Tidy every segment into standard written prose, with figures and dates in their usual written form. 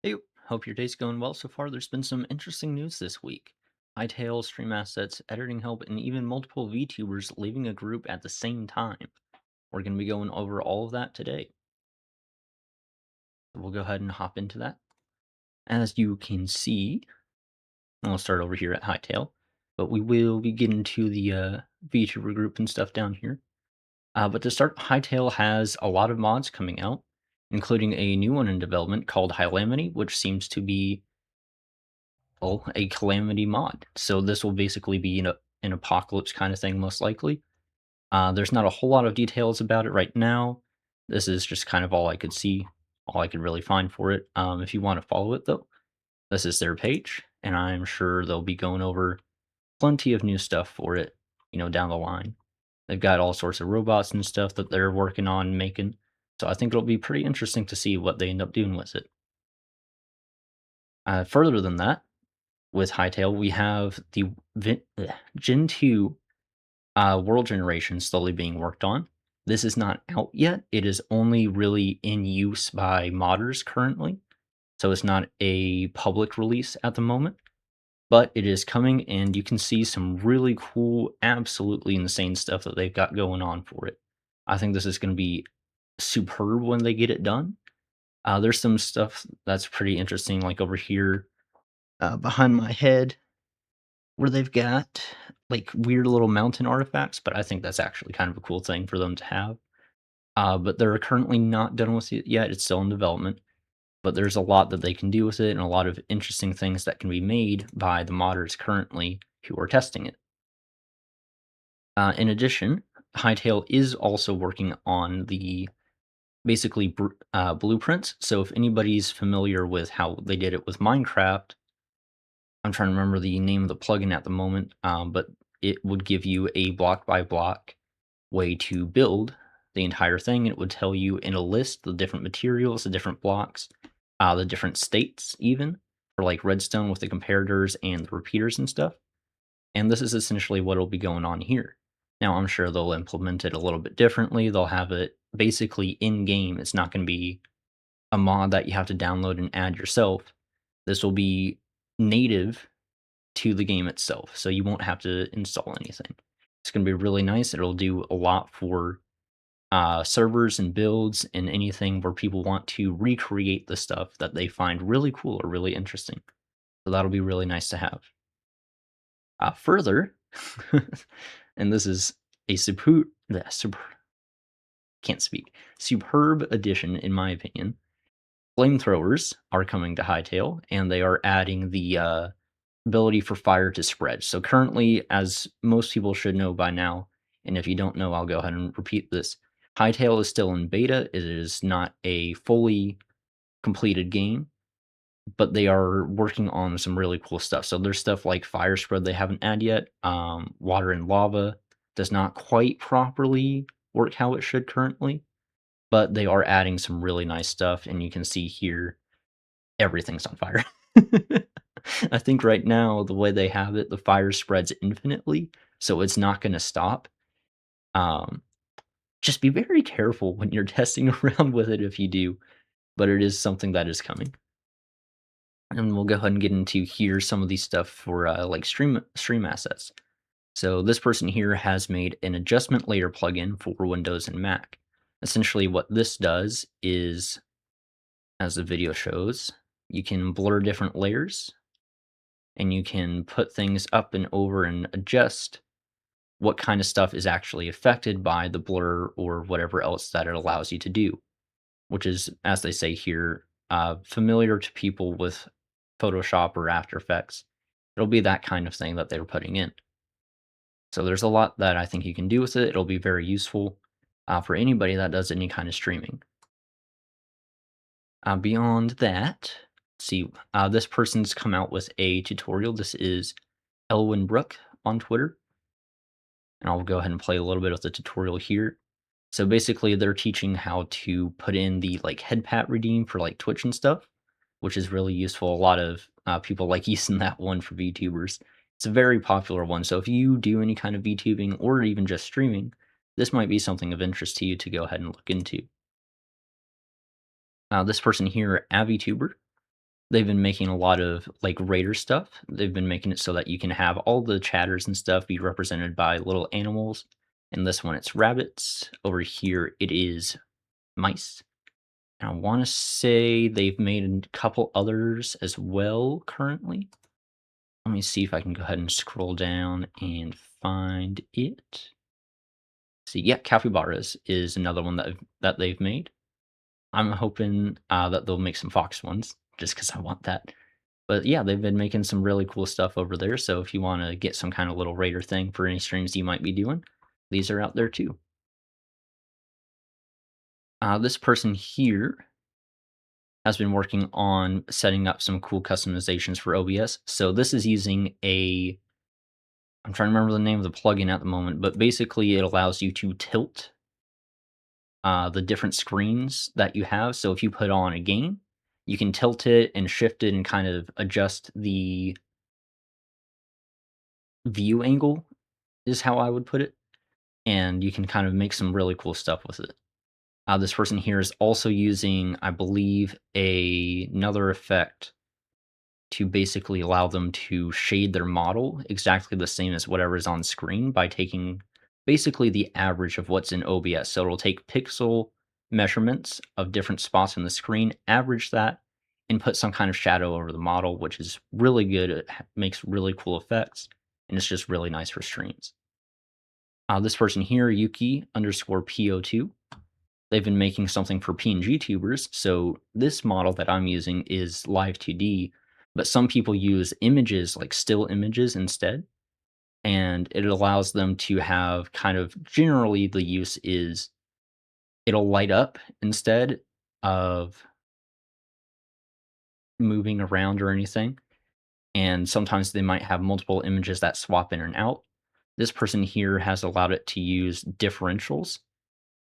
Hey, hope your day's going well so far. There's been some interesting news this week. Hytale, stream assets, editing help, and even multiple VTubers leaving a group at the same time. We're going to be going over all of that today. So we'll go ahead and hop into that. As you can see, we'll start over here at Hytale, but we will be getting to the VTuber group and stuff down here. But to start, Hytale has a lot of mods coming out, including a new one in development called Hylamity, which seems to be a calamity mod. So this will basically be an apocalypse kind of thing, most likely. There's not a whole lot of details about it right now. This is just kind of all I could see, all I could really find for it. If you want to follow it, though, this is their page, and I'm sure they'll be going over plenty of new stuff for it, down the line. They've got all sorts of robots and stuff that they're working on making. So I think it'll be pretty interesting to see what they end up doing with it. Further than that, with Hytale, we have the Gen 2 world generation slowly being worked on. This is not out yet. It is only really in use by modders currently. So it's not a public release at the moment, but it is coming and you can see some really cool, absolutely insane stuff that they've got going on for it. I think this is going to be superb when they get it done. There's some stuff that's pretty interesting, like over here behind my head where they've got, like, weird little mountain artifacts, but I think that's actually kind of a cool thing for them to have. But they're currently not done with it yet, it's still in development, but there's a lot that they can do with it and a lot of interesting things that can be made by the modders currently who are testing it. In addition, Hytale is also working on the basically blueprints, so if anybody's familiar with how they did it with Minecraft, I'm trying to remember the name of the plugin at the moment, but it would give you a block by block way to build the entire thing. It would tell you in a list the different materials, the different blocks, the different states, even for like redstone with the comparators and the repeaters and stuff. And this is essentially what will be going on here. Now, I'm sure they'll implement it a little bit differently. They'll have it basically in game. It's not going to be a mod that you have to download and add yourself. This will be native to the game itself, so you won't have to install anything. It's going to be really nice. It'll do a lot for servers and builds and anything where people want to recreate the stuff that they find really cool or really interesting. So that'll be really nice to have. Further, and this is a can't speak, superb addition in my opinion. Flamethrowers are coming to Hytale, and they are adding the ability for fire to spread. So currently, as most people should know by now, and if you don't know, I'll go ahead and repeat this. Hytale is still in beta. It is not a fully completed game, but they are working on some really cool stuff. So there's stuff like fire spread they haven't added yet. Water and lava does not quite properly work how it should currently, but they are adding some really nice stuff, and you can see here everything's on fire. I think right now, the way they have it, the fire spreads infinitely, so it's not gonna stop. Um, just be very careful when you're testing around with it if you do, but it is something that is coming. And we'll go ahead and get into here some of these stuff for, like, stream assets. So this person here has made an adjustment layer plugin for Windows and Mac. Essentially what this does is, as the video shows, you can blur different layers and you can put things up and over and adjust what kind of stuff is actually affected by the blur or whatever else that it allows you to do, which is, as they say here, familiar to people with Photoshop or After Effects. It'll be that kind of thing that they're putting in. So there's a lot that I think you can do with it. It'll be very useful for anybody that does any kind of streaming. Beyond that, see, this person's come out with a tutorial. This is Elwin Brook on Twitter. And I'll go ahead and play a little bit of the tutorial here. So basically, they're teaching how to put in the like head pat redeem for like Twitch and stuff, which is really useful. A lot of people like using that one for VTubers. It's a very popular one. So if you do any kind of VTubing or even just streaming, this might be something of interest to you to go ahead and look into. This person here, Vtuber, They've been making a lot of, like, Raider stuff. They've been making it so that you can have all the chatters and stuff be represented by little animals. In this one, it's rabbits. Over here, it is mice. And I wanna say they've made a couple others as well currently. Let me see if I can go ahead and scroll down and find it. See, yeah, capybaras is another one that they've made. I'm hoping, that they'll make some fox ones just because I want that. But yeah, they've been making some really cool stuff over there, so if you wanna get some kinda little raider thing for any streams you might be doing, these are out there too. This person here has been working on setting up some cool customizations for OBS. So this is using a I'm trying to remember the name of the plugin at the moment, but basically it allows you to tilt the different screens that you have. So if you put on a game, you can tilt it and shift it and kind of adjust the view angle, is how I would put it. And you can kind of make some really cool stuff with it. This person here is also using, I believe, another effect to basically allow them to shade their model exactly the same as whatever is on screen by taking basically the average of what's in OBS. So it'll take pixel measurements of different spots on the screen, average that, and put some kind of shadow over the model, which is really good. It makes really cool effects, and it's just really nice for streams. This person here, Yuki underscore PO2, they've been making something for PNG tubers. So this model that I'm using is Live 2D, but some people use images like still images instead. And it allows them to have kind of generally the use is it'll light up instead of moving around or anything. And sometimes they might have multiple images that swap in and out. This person here has allowed it to use differentials.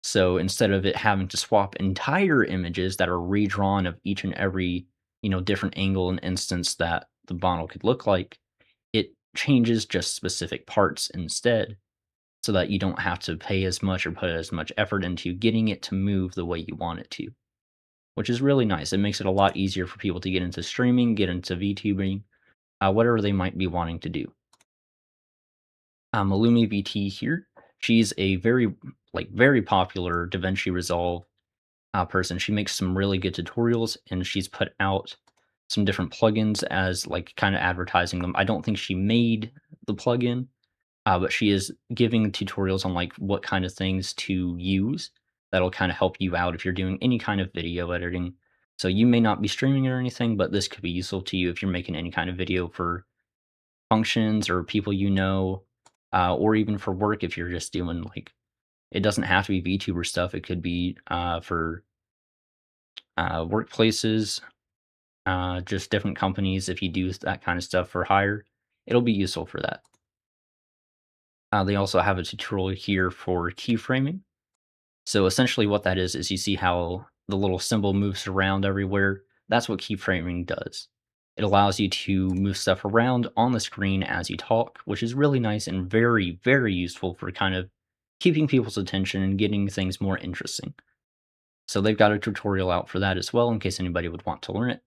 So instead of it having to swap entire images that are redrawn of each and every, different angle and instance that the model could look like, it changes just specific parts instead so that you don't have to pay as much or put as much effort into getting it to move the way you want it to, which is really nice. It makes it a lot easier for people to get into streaming, get into VTubing, whatever they might be wanting to do. Malumi VT here. She's a very popular DaVinci Resolve person. She makes some really good tutorials, and she's put out some different plugins as like kind of advertising them. I don't think she made the plugin, but she is giving tutorials on like what kind of things to use that'll kind of help you out if you're doing any kind of video editing. So you may not be streaming or anything, but this could be useful to you if you're making any kind of video for functions or people or even for work if you're just doing like it doesn't have to be VTuber stuff. It could be for workplaces, just different companies. If you do that kind of stuff for hire, it'll be useful for that. They also have a tutorial here for keyframing. So essentially, what that is you see how the little symbol moves around everywhere. That's what keyframing does. It allows you to move stuff around on the screen as you talk, which is really nice and very, very useful for kind of keeping people's attention and getting things more interesting. So they've got a tutorial out for that as well in case anybody would want to learn it.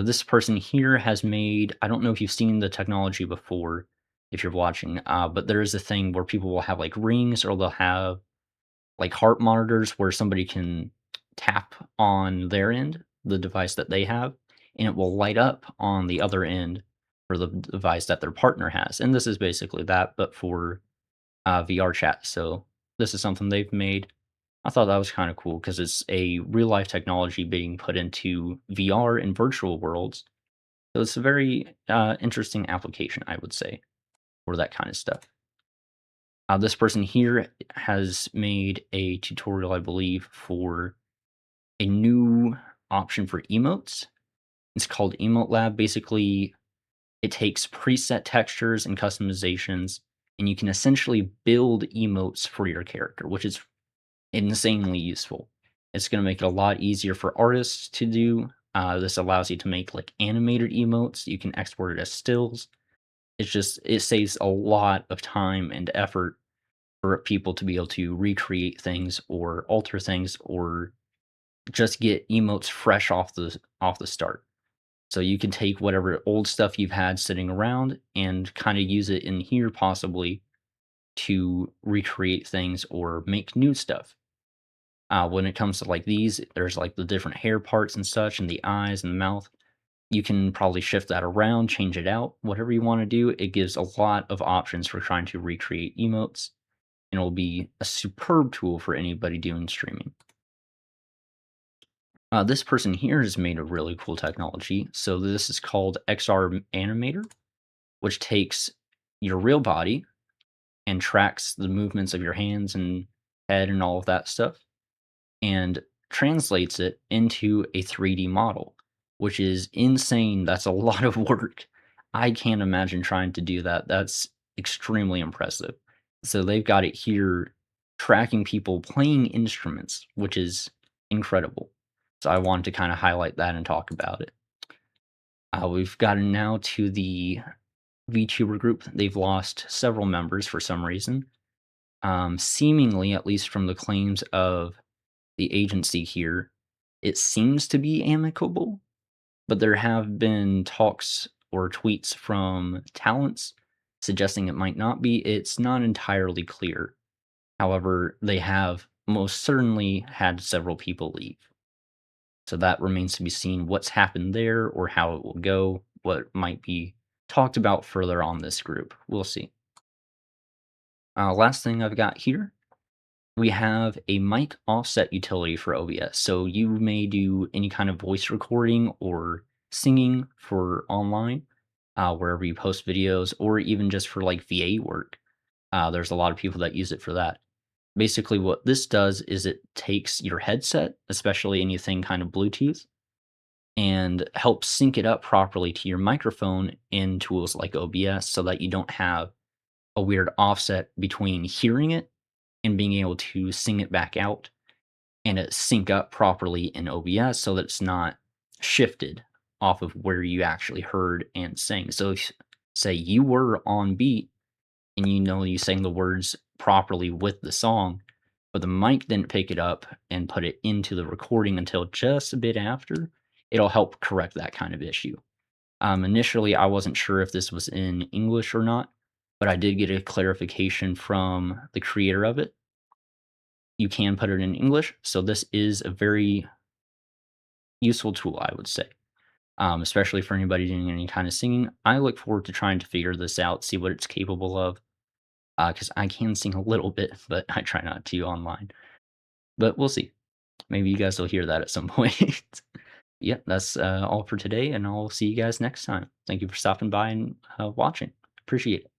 This person here has made, I don't know if you've seen the technology before, if you're watching, but there is a thing where people will have like rings or they'll have like heart monitors where somebody can tap on their end, the device that they have, and it will light up on the other end for the device that their partner has. And this is basically that, but for VR chat. So this is something they've made. I thought that was kind of cool because it's a real life technology being put into VR and virtual worlds. So it's a very interesting application, I would say, for that kind of stuff. This person here has made a tutorial, I believe, for a new option for emotes. It's called Emote Lab. Basically, it takes preset textures and customizations, and you can essentially build emotes for your character, which is insanely useful. It's going to make it a lot easier for artists to do. This allows you to make like animated emotes. You can export it as stills. It saves a lot of time and effort for people to be able to recreate things or alter things or just get emotes fresh off the start. So you can take whatever old stuff you've had sitting around and kind of use it in here possibly to recreate things or make new stuff. When it comes to like these, there's like the different hair parts and such, and the eyes and the mouth. You can probably shift that around, change it out, whatever you want to do. It gives a lot of options for trying to recreate emotes, and it'll be a superb tool for anybody doing streaming. This person here has made a really cool technology. So this is called XR Animator, which takes your real body and tracks the movements of your hands and head and all of that stuff and translates it into a 3D model, which is insane. That's a lot of work. I can't imagine trying to do that. That's extremely impressive. So they've got it here tracking people playing instruments, which is incredible. So I wanted to kind of highlight that and talk about it. We've gotten now to the VTuber group. They've lost several members for some reason. Seemingly, at least from the claims of the agency here, it seems to be amicable, but there have been talks or tweets from talents suggesting it might not be. It's not entirely clear. However, they have most certainly had several people leave. So that remains to be seen what's happened there or how it will go, what might be talked about further on this group. We'll see. Last thing I've got here, we have a mic offset utility for OBS. So you may do any kind of voice recording or singing for online, wherever you post videos, or even just for like VA work. There's a lot of people that use it for that. Basically, what this does is it takes your headset, especially anything kind of Bluetooth, and helps sync it up properly to your microphone in tools like OBS so that you don't have a weird offset between hearing it and being able to sing it back out and it sync up properly in OBS so that it's not shifted off of where you actually heard and sang. So if say you were on beat and you know you sang the words properly with the song, but the mic didn't pick it up and put it into the recording until just a bit after, it'll help correct that kind of issue. Initially, I wasn't sure if this was in English or not, but I did get a clarification from the creator of it. You can put it in English, so this is a very useful tool, I would say, especially for anybody doing any kind of singing. I look forward to trying to figure this out, see what it's capable of, because I can sing a little bit, but I try not to online. But we'll see. Maybe you guys will hear that at some point. Yeah, that's all for today, and I'll see you guys next time. Thank you for stopping by and watching. Appreciate it.